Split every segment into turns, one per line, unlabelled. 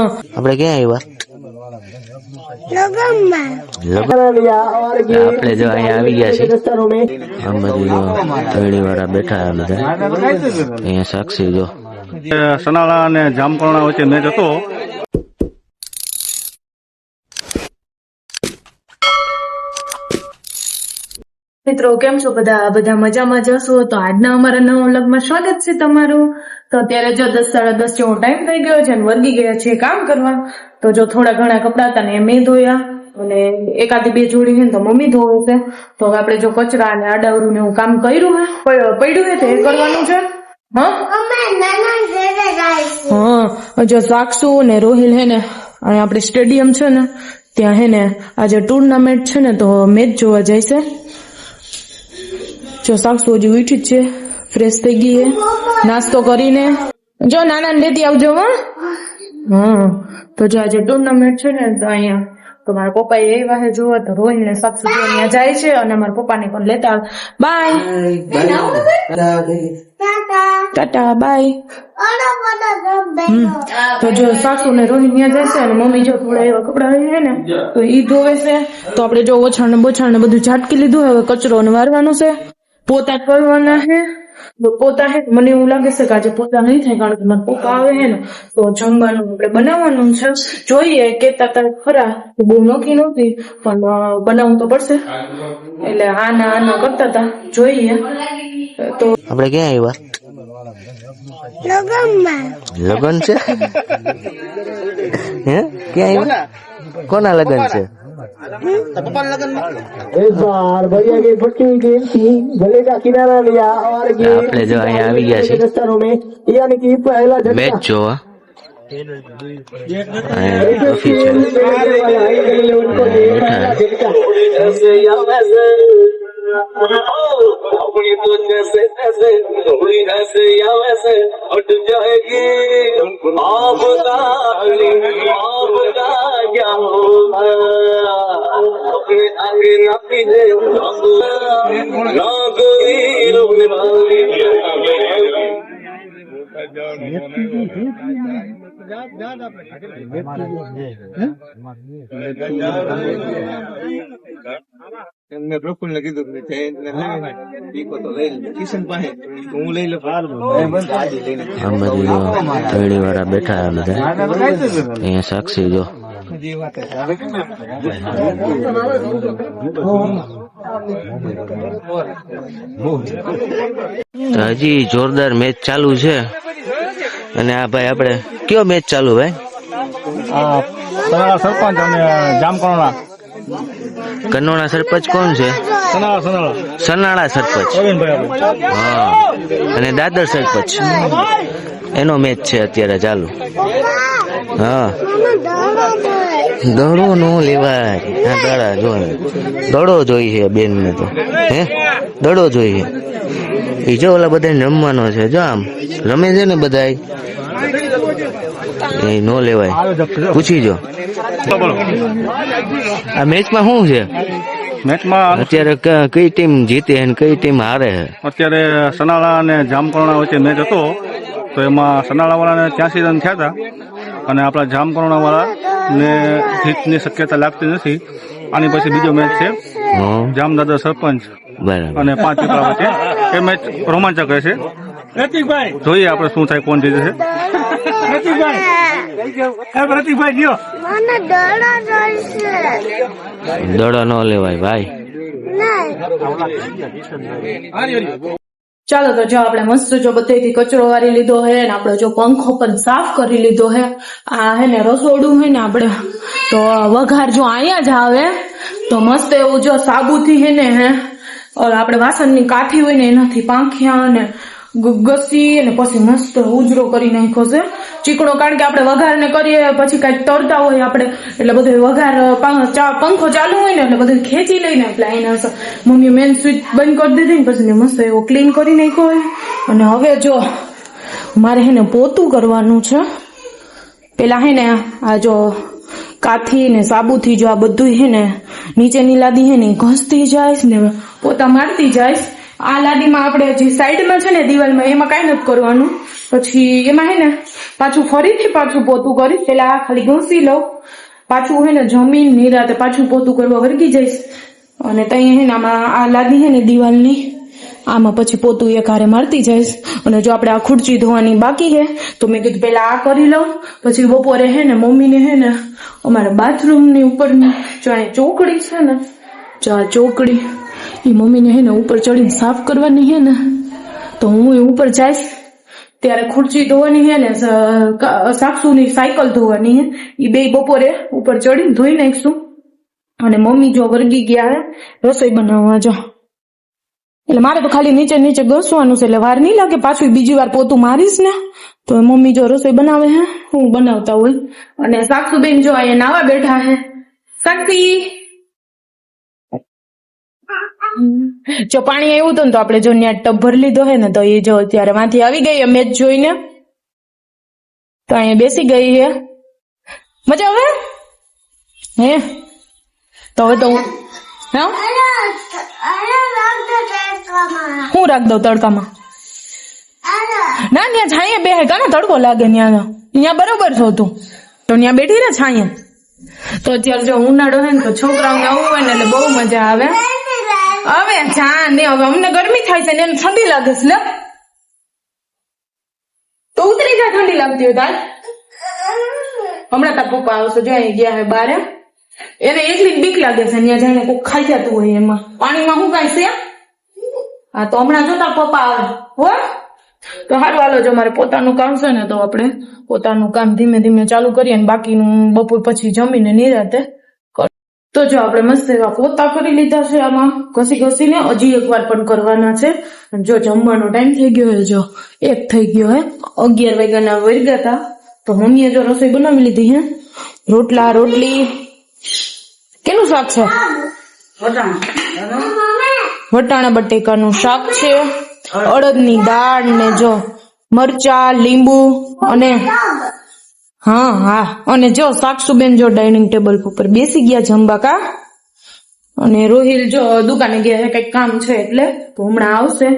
આપણે ક્યાં આવ્યા? આપણે જો અહીંયા આવી ગયા છીએ. આ બધું તળી વાળા બેઠા બધા અહીંયા સાક્ષી જો
સનાળા અને જામકરણા વચ્ચે મેચ હતો.
મિત્રો કેમ છો બધા મજામાં જશો? તો આજના અમારા નવા વ્લોગમાં સ્વાગત છે તમારું. તો અત્યારે જો 10 સાડા 10 જેવો ટાઈમ થઈ ગયો છે અને વર્ગી ગયા છે કામ કરવા. તો જો થોડા ઘણા કપડા હતા ને એ મેં ધોયા અને એકાદી બે જોડી છે ને તો મમ્મી ધોવે છે. તો હવે આપણે જો કચરા અને આડાવરું ને એવું કામ કર્યું પડ્યું છે તો એ કરવાનું છે. હા જો સાક્ષુ ને રોહિલ હે ને અહીંયા આપણે સ્ટેડિયમ છે ને ત્યાં હે ને આજે ટુર્નામેન્ટ છે ને તો મેચ જોવા જાય છે. જો સાક્ષુ હજી ઉઠી જ છે, ફ્રેશ થઈ ગઈ હે, નાસ્તો કરીને જો નાના ને લેતી આવજો. હા તો જો આજે ટુર્નામેન્ટ છે ને તો અહીંયા તો મારા પપ્પા એ વાહે જોવા તો રોહિલ ને સાક્ષુ ત્યાં જાય છે અને મારા પપ્પાને પણ લેતા બાય ટાટા બાય. તો જો સાસુ ને રોહિત ત્યાં જાય છે અને મમ્મી જો થોડા એવા કપડા છે ને તો ઈ ધોવે છે. તો આપણે જો ઓછાણ ને બોછાણ ને બધું ઝાટકી લીધું. હવે કચરો ને વારવાનો છે, પોતા કરવાના છે. તો પોતા હે મને એવું લાગે છે કે આજે પોતા નહીં થાય કારણ કે મારા પપ્પા આવે છે ને તો જમવાનું આપણે બનાવવાનું છે. જોઈએ કેતા ખરા બહુ નોખી નહોતી પણ બનાવવું તો પડશે એટલે આના કરતા હતા. જોઈએ તો
આપણે ક્યાં આવ્યા? લગન છે હે? ક્યાં આવ્યા? કોના લગન છે? આપણે જો અહીંયા આવી ગયા છીએ મેચ જોવા. अपनी तो जैसे ऐसे थोड़ी ऐसे या वैसे हट जाएगी आप का क्या होगा अपने आगे ना पीछे ना कोई रोकने वाली. મેં પ્રફુલ ને કીધું કિશન પાસે હું લઈ લઉં. તળી વાળા બેઠા બધા અહીંયા સાક્ષી જો હજી જોરદાર મેચ ચાલુ છે. અને આ ભાઈ આપણે કયો મેચ ચાલુ ભાઈ?
સરપંચ અને જામકરણા.
કનોણા સરપંચ કોણ છે? સનાળા સરપંચ. હા અને દાદર સરપંચ એનો મેચ છે અત્યારે ચાલુ. હા દડો નો લેવાય. હા દડા જોઈએ, દડો જોઈએ બેન ને તો હે દડો જોઈએ. એ જો ઓલા બધા રમવાનો છે જો આમ રમે છે ને બધા એ નો લેવાય. પૂછી જો આ મેચમાં શું છે?
મેચમાં
અત્યારે કઈ ટીમ જીતે અને કઈ ટીમ હારે છે?
અત્યારે સનાળા અને જામકરણા વચ્ચે મેચ હતો તો એમાં સનાળા વાળાને 83 રન થયા હતા અને આપણા જામકરણા વાળા ને જીતની શક્યતા લાગતી નથી. આની પછી બીજો મેચ છે જામદાદર સરપંચ અને 5 પીપળા વચ્ચે. એ મેચ રોમાંચક રહેશે. જોઈએ આપણે શું થાય, કોણ જીતે છે.
દડો ન લેવાય ભાઈ.
ચાલો તો જો આપણે મસ્ત જો બધેથી કચરો વારી લીધો હે ને આપણે જો પંખો પણ સાફ કરી લીધો હે. આ હે ને રસોડું હે ને આપણે તો વઘાર જો અહીંયા જ આવે તો મસ્ત એવું જો સાબુથી હે ને આપણે વાસણની કાઠી હોય ને એનાથી પાંખ્યા ને ઘસી અને પછી મસ્ત ઉજરો કરી નાખ્યો છે ચીકણો. કારણ કે આપણે વઘાર ને કરીએ પછી કઈક તળતા હોય આપણે એટલે બધું વઘાર પંખો ચાલુ હોય ને એટલે બધું ખેંચી લઈને એટલે એના મમ્મી મેન સ્વિચ બંધ કરી દીધી ને પછી મસ્ત એવો ક્લીન કરી નાખ્યો હોય. અને હવે જો મારે હે ને પોતું કરવાનું છે. પેલા હે ને આ જો કાથી ને સાબુથી જો આ બધું હે ને નીચેની લાદી હે ને ઘસતી જાય ને પોતા મારતી જાય. આ લાદીમાં આપણે જે સાઈડમાં છે ને દિવાલમાં એમાં કઈ નથી કરવાનું, પછી એમાં હે ને પાછું ફરીથી પાછું પોતું કરીશ. પેલા ખાલી ઘસી લઉં, પાછું હે ને જમીન નિરાતે પાછું પોતું કરવા વર્ગી જઈશ. અને ત્યાં હે ને આમાં આ લાદી હે ને દિવાલની, આમાં પછી પોતું એક હારે મારતી જઈશ. અને જો આપણે આ ખુરચી ધોવાની બાકી છે તો મેં કીધું પેલા આ કરી લઉં. પછી બપોરે હે ને મમ્મીને હે ને અમારા બાથરૂમની ઉપરની જો અહીં ચોકડી છે ને, જો આ ચોકડી એ મમ્મીને હે ને ઉપર ચડીને સાફ કરવાની છે ને, તો હું એ ઉપર જઈશ. ત્યારે ખુરચી ધોવાની છે ને, સાક્ષુની સાયકલ ધોવાની છે, એ બે બપોરે ઉપર ચડીને ધોઈ નાખીશું. અને મમ્મી જો વર્ગી ગયા હે રસોઈ બનાવવા. જો એટલે મારે તો ખાલી નીચે નીચે ઘસવાનું છે, એટલે વાર નહીં લાગે. પાછું બીજી વાર પોતું મારીશ ને તો મમ્મી જો રસોઈ બનાવે હે, હું બનાવતા હોય. અને સાક્ષુબેન જો અહીંયા નાવા બેઠા હે. સાક્ષી જો પાણી આવ્યું હતું ને તો આપણે જો ત્યાં ટબ ભરી લીધો હે ને, તો એ જો અત્યારે માંથી આવી ગઈ મેચ જોઈને, તો અહીંયા બેસી ગઈ હે. મજા આવે હે? તો હવે તો હું રાખ દઉં તડકામાં. ના ત્યાં છાંયે બે કાને તડકો લાગે, ત્યાં બરોબર છો તું તો ત્યાં બેઠી ને છાંયે. તો અત્યારે જો ઉનાળો હે ને તો છોકરાઓને આવું હોય ને એટલે બહુ મજા આવે. હવે જા ને, હવે અમને ગરમી થાય છે ને એને ઠંડી લાગે છે. લે તો ઉતરી જા, ઠંડી લાગતી હોય તાર. હમણાં તાર પપ્પા આવશે, જો અહીં ગયા હે બારે. એને એટલી બીક લાગે છે, ત્યાં જાણે કોઈ ખાઈ જતું હોય એમાં પાણીમાં. શું કાંઈ છે? હા તો હમણાં જો તાર પપ્પા આવે હો. તો સારું હાલો, જો મારે પોતાનું કામ છે ને તો આપણે પોતાનું કામ ધીમે ધીમે ચાલુ કરીએ ને બાકીનું બપોર પછી જમીને નિરાતે. તો જો આપણે મસ્ત એવા પોતા કરી લીધા છે, આમાં ઘસી ઘસીને હજી એકવાર પણ કરવાના છે. જો જમવાનો ટાઈમ થઈ ગયો હે, જો 1 થઈ ગયો હે, 11 વાગ્યાના વર્ગ્યા હતા. તો મમ્મીએ જો રસોઈ બનાવી લીધી હે. રોટલા રોટલી. કેનું શાક છે? વટાણા બટેકાનું શાક છે, અડદની દાળ ને જો મરચા લીંબુ અને હા અને જો સાક્ષુબેન જો ડાઇનિંગ ટેબલ ઉપર બેસી ગયા જમવા કા. અને રોહિલ જો દુકાને ગયા છે, કઈક કામ છે એટલે, તો હમણાં આવશે.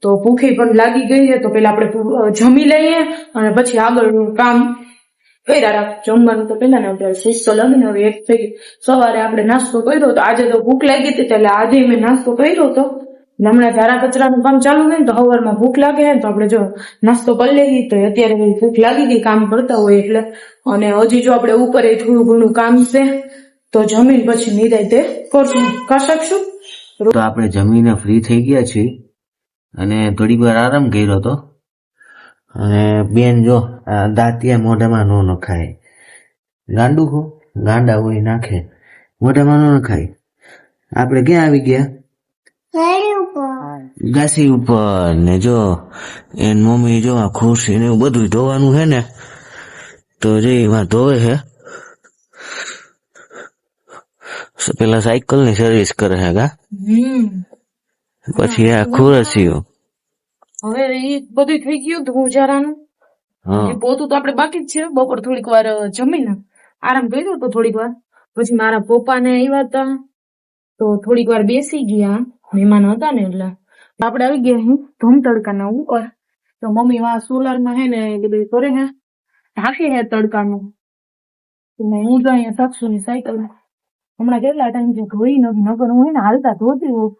તો ભૂખી પણ લાગી ગઈ છે, તો પેલા આપણે જમી લઈએ અને પછી આગળનું કામ કર્યા રાખ. જમવાનું તો પેલા ને આપણે શિસ્તો લાગીને હવે 1 થઈ ગઈ. સવારે આપણે નાસ્તો કર્યો તો, આજે તો ભૂખ લાગી હતી એટલે આજે મેં નાસ્તો કર્યો હતો. હમણાં ધારા કચરાનું કામ ચાલુ હોય ને તો સવારમાં ભૂખ લાગે ને તો આપણે જો નાસ્તો કરી લઈએ. તો અત્યારે ભૂખ લાગી ગઈ કામ કરતા હોય એટલે. અને હજી જો આપણે ઉપર થોડું ઘણું કામ છે તો જમીન પછી નિરાંતે કરશું. કરી શકશું.
તો આપણે જમીને ફ્રી થઈ ગયા છીએ અને થોડીક વાર આરામ કર્યો હતો. અને બેન જો આ દાંતિયા મોઢામાં ન નખાય. ગાંડું ખો ગાંડા હોય નાખે, મોઢામાં ન નખાય. આપણે ક્યાં આવી ગયા? ઘાસી ઉપર. ને જો એન મમ્મી જો આ ખુરશી ને એવું બધું ધોવાનું છે ને, તો જે એમાં ધોવે છે. પેલા સાયકલ ની સર્વિસ કરે છે કા, પછી આ ખુરશીઓ.
હવે એ બધું થઈ ગયું હતું ગુજારાનું. પોતું તો આપણે બાકી જ છે. બપોર થોડીક વાર જમીને આરામ કર્યો તો થોડીક વાર. પછી મારા પપ્પા ને આવ્યા હતા તો થોડીક વાર બેસી ગયા, મહેમાન હતા ને એટલે. આપણે આવી ગયા ધૂમ તડકાના ઉપર. તો મમ્મી વા સોલાર માં હે ને એ બધું કરે હે, ઢાંકી હે તડકાનું. હું તો અહીંયા સાક્ષુની સાયકલ હમણાં કેટલા ટાઈમ થી ધોઈ નથી, નગર હું હે ને હાલતા ધોતી હોઉં.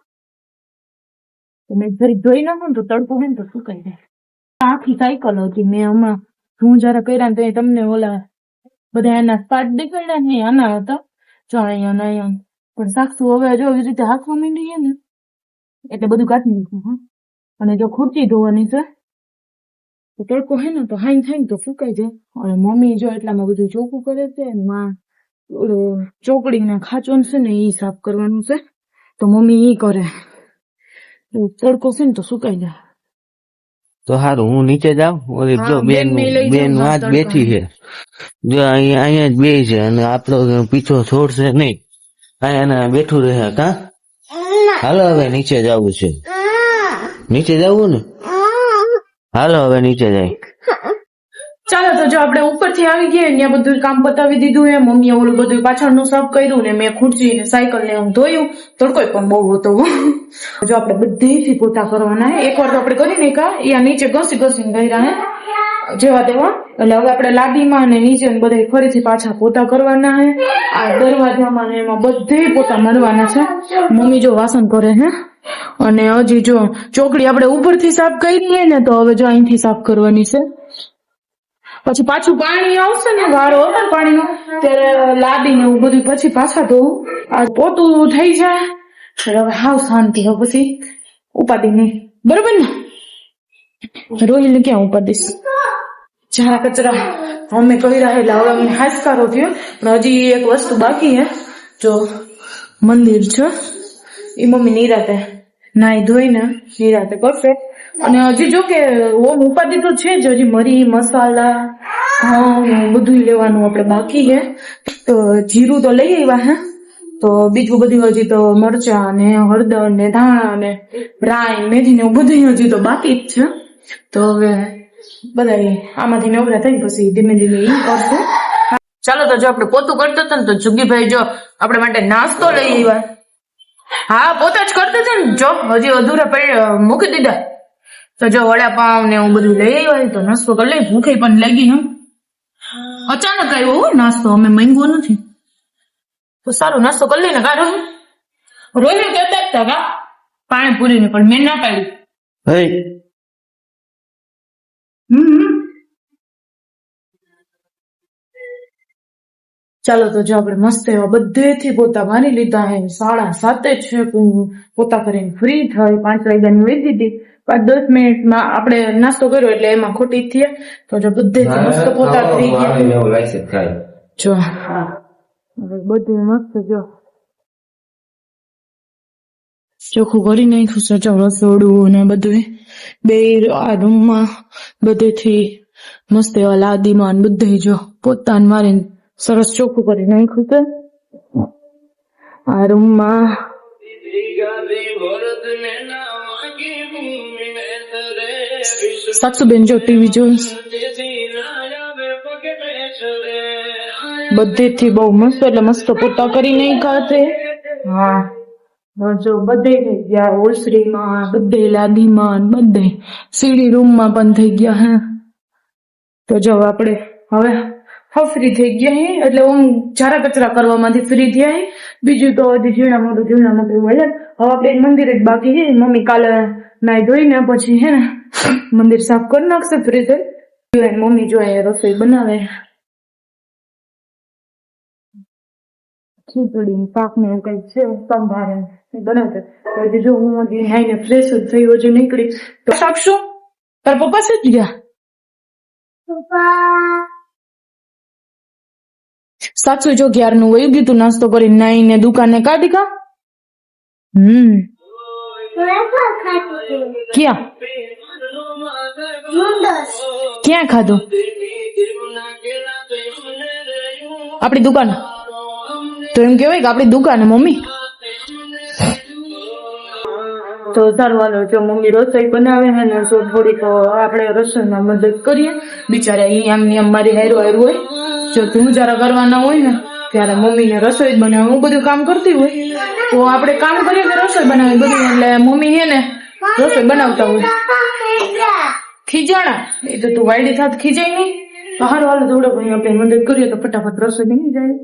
મેં જરી ધોઈ નાખું તો તડકો હે ને તો સુકાઈ જાય. આખી સાયકલ હતી. મેં હમણાં હું જરા કર્યા ને તો તમને ઓલા બધા એના પાર્ટ દેખાડ્યા ને આના હતા. જો અહીંયા પણ સાક્ષુ હવે જો એવી રીતે હાથમાં માંડી ને એટલે બધું કાઢી નાખ્યું. અને જો ખુરચી ધોવાની છે તો તડકો હે ને તો હાઈ થાય ને તો સુકાઈ જાય. અને મમ્મી જો એટલામાં બધું ચોખ્ખું કરે છે. માં ચોકડી ના ખાચો છે ને એ સાફ કરવાનું છે, તો મમ્મી એ કરે. તડકો છે ને તો સુકાઈ જાય.
તો સારું, હું નીચે જાઉં. ઓલી જો બેન વાત બેઠી છે, જો અહીંયા જ બે છે અને આપણો પીછો છોડશે નહીં. અહીંયા બેઠું રહે કા. હાલો હવે નીચે જવું છે, નીચે જવું ને. હાલો હવે નીચે જાય.
ચાલો તો જો આપણે ઉપરથી આવી ગયા ત્યાં બધું કામ બતાવી દીધું હે. મમ્મીએ ઓલું બધું પાછળનું સાફ કર્યું ને મેં ખુરચી ને સાયકલ ને હું ધોયું. તડકો પણ બહુ હતો. જો આપણે બધેથી પોતા કરવાના હે. એકવાર તો આપણે કરી નહીં કા, અહીંયા નીચે ઘસી ઘસીને કર્યા હે. જેવા તેવા. એટલે હવે આપણે લાદીમાં અને નીચે બધા ફરીથી પાછા પોતા કરવાના હે. આ દરવાજામાં ને એમાં બધે પોતા મારવાના છે. મમ્મી જો વાસણ કરે હે. અને હજી જો ચોકડી આપણે ઉપરથી સાફ કરી ને તો હવે જો અહીંથી સાફ કરવાની છે. પછી પાછું પાણી આવશે ને વારો હતો પાણીનો ત્યારે લાદીને એવું બધું પછી પાછા ધોવું. આ પોતું થઈ જાય હવે હાવ શાંતિ. હવે પછી ઉપાધિ નહીં. બરોબર ને? રોહિલ ક્યાં ઉપાડીશ? ઝારા કચરા અમે કહી રહ્યા હવે અમને હાશકારો થયો. પણ હજી એક વસ્તુ બાકી હે. જો મંદિર છે એ મમ્મી નિરાતે નાઈ ધોઈને નિરાતે કરશે. અને હજી જો કે ઓમ ઉપાધિ તો છે જ. હજી મરી મસાલા બધું લેવાનું આપણે બાકી છે. તો જીરું તો લઈ આવ્યા હે. તો બીજું બધું હજી તો મરચા ને હળદર ને ધાણા ને રાઈ મેથી ને બધું હજી તો બાકી જ છે. તો હવે બધા આમાંથી નવરા થઈ પછી ધીમે ધીમે ઈ કરશું. ચાલો તો જો આપણે પોતું કરતા હતા ને તો જુગીભાઈ જો આપણે માટે નાસ્તો લઈ આવ્યા. હા પોતા જ કરતા હતા ને. જો હજી અધૂરા મૂકી દીધા. તો જો વડાપાવ ને એવું બધું લઈ આવ્યા. તો નાસ્તો કરી લઈ. ભૂખે પણ લાગી હમ. અચાનક આવ્યો નાસ્તો. અમે માંગ્યો નથી. તો સારું નાસ્તો કરી લઈને કાઢો. રોહિલ કહેતા હતા કા પાણીપુરી ને પણ મેં ના પાડી. ચાલો તો જો આપણે મસ્ત એવા બધેથી પોતા મારી લીધા હે. 7:30 છે. પોતા કરીને ફ્રી થઈ. 5 વાગ્યાની વહી દીધી. 5-10 મિનિટમાં આપણે નાસ્તો કર્યો એટલે એમાં ખોટી થયા. તો જો બધેથી મસ્ત પોતા થઈ ગયા. જો હવે બધું મસ્ત જો ચોખ્ખું કરી નાખ્યું છે. જો રસોડું ને બધું બે આ રૂમમાં બધેથી મસ્ત એવા લાદીમાં બધે જો પોતાને મારીને સરસ ચોખ્ખું કરી નાખ્યું છે. આ રૂમમાં સાક્ષુબેન જો ટીવી જોઈશ. બધેથી બહુ મસ્ત એટલે મસ્ત પોતા કરી નાખ્યા છે. હા જો બધે થઈ ગયા. ઓસરીમાં બધે લાદીમાં બધે સીડી રૂમમાં પણ થઈ ગયા હે. તો જો આપણે હવે ફ્રી થઈ ગયા હે. એટલે હું ઝારા કચરા કરવામાંથી ફ્રી થયા હે. બીજું તો હજી ઝીણા મોટું હવે આપણે મંદિર જ બાકી છે. મમ્મી કાલે નાઈ ધોઈને પછી હે ને મંદિર સાફ કરી નાખશે ફ્રી થઈ. મમ્મી જો રસોઈ બનાવે. ખીચડી પાક ને કઈ છે સંભારે બનાવશે. હજી જો હું હજી નાઈને ફ્રેશ જ થઈ હજી નીકળી તો શકશું. તાર પપ્પા છે જ ગયા. સાચું જો ક્યારનું વયું ગયું તું નાસ્તો કરી નાઈને દુકાને કાઢી કા. ક્યાં ખાધું? આપણી દુકાન. તો એમ કેવાય કે આપણી દુકાન મમ્મી. તો સારું હાલો જો મમ્મી રસોઈ બનાવે હે ને તો થોડીક આપણે રસોઈમાં મદદ કરીએ. બિચારા અહીંયા મારી હારું હોય. જો તું જરા કરવાના હોય ને ત્યારે મમ્મીને રસોઈ જ બનાવે. હું બધું કામ કરતી હોય તો આપણે કામ કરીએ કે રસોઈ બનાવી બધું. એટલે મમ્મી હે ને રસોઈ બનાવતા હોય. ખીજાણા એ તો તું વાયડી થાત ખીજાય નહીં. હારું હાલો થોડોક આપણે મદદ કરીએ તો ફટાફટ રસોઈ બની જાય.